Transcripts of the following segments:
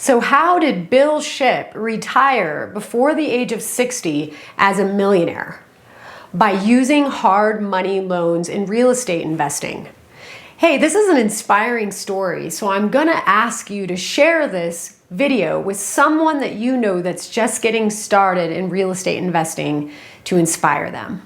So how did Bill Shipp retire before the age of 60 as a millionaire? By using hard money loans in real estate investing. Hey, this is an inspiring story, so I'm gonna ask you to share this video with someone that you know that's just getting started in real estate investing to inspire them.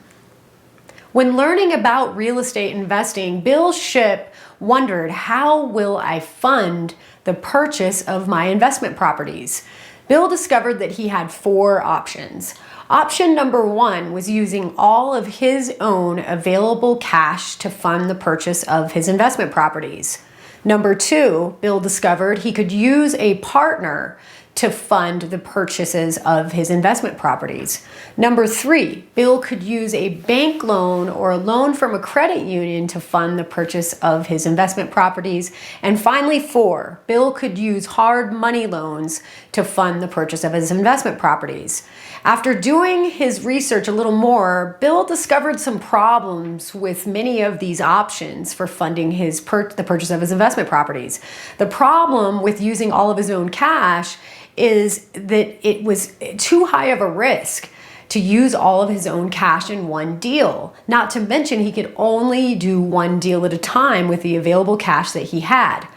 When learning about real estate investing, Bill Shipp wondered, how will I fund the purchase of my investment properties? Bill discovered that he had four options. Option number one was using all of his own available cash to fund the purchase of his investment properties. Number two, Bill discovered he could use a partner to fund the purchases of his investment properties. Number three, Bill could use a bank loan or a loan from a credit union to fund the purchase of his investment properties. And finally, four, Bill could use hard money loans to fund the purchase of his investment properties. After doing his research a little more, Bill discovered some problems with many of these options for funding the purchase of his investment properties. The problem with using all of his own cash is that it was too high of a risk to use all of his own cash in one deal. Not to mention, he could only do one deal at a time with the available cash that he had.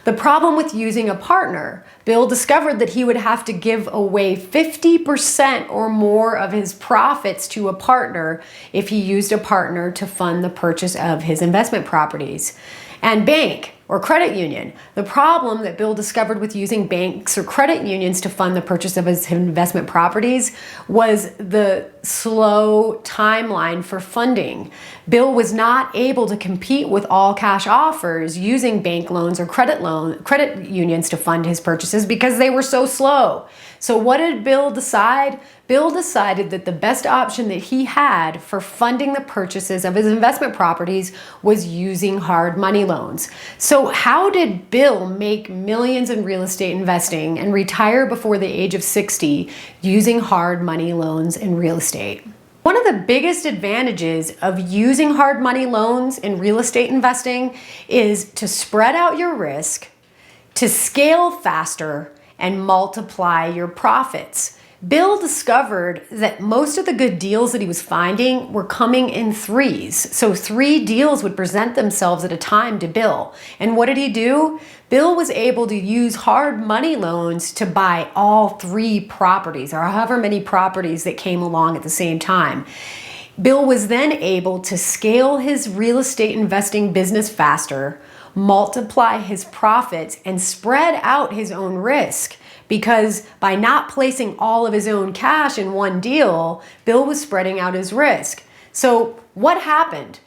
The problem with using a partner, Bill discovered that he would have to give away 50% or more of his profits to a partner if he used a partner to fund the purchase of his investment properties. And bank or credit union. The problem that Bill discovered with using banks or credit unions to fund the purchase of his investment properties was the slow timeline for funding. Bill was not able to compete with all cash offers using bank loans or credit unions to fund his purchases because they were so slow. So what did Bill decide? Bill decided that the best option that he had for funding the purchases of his investment properties was using hard money loans. So how did Bill make millions in real estate investing and retire before the age of 60 using hard money loans in real estate? One of the biggest advantages of using hard money loans in real estate investing is to spread out your risk, to scale faster, and multiply your profits. Bill discovered that most of the good deals that he was finding were coming in threes. So 3 deals would present themselves at a time to Bill. And what did he do? Bill was able to use hard money loans to buy all 3 properties, or however many properties that came along at the same time. Bill was then able to scale his real estate investing business faster, multiply his profits, and spread out his own risk. Because by not placing all of his own cash in one deal, Bill was spreading out his risk. So what happened?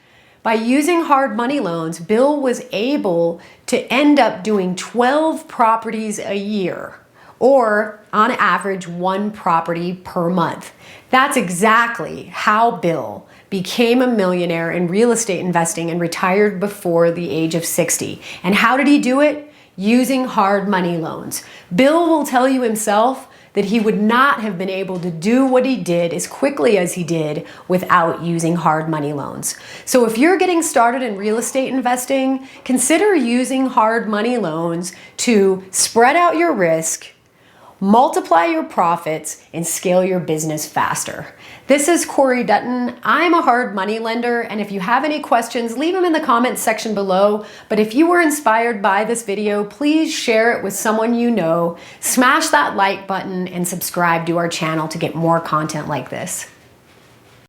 By using hard money loans, Bill was able to end up doing 12 properties a year, or on average 1 property per month. That's exactly how Bill became a millionaire in real estate investing and retired before the age of 60. And how did he do it? Using hard money loans. Bill will tell you himself that he would not have been able to do what he did as quickly as he did without using hard money loans. So if you're getting started in real estate investing, consider using hard money loans to spread out your risk, multiply your profits, and scale your business faster. This is Corey Dutton. I'm a hard money lender, and if you have any questions, leave them in the comments section below. But if you were inspired by this video, please share it with someone you know, smash that like button, and subscribe to our channel to get more content like this.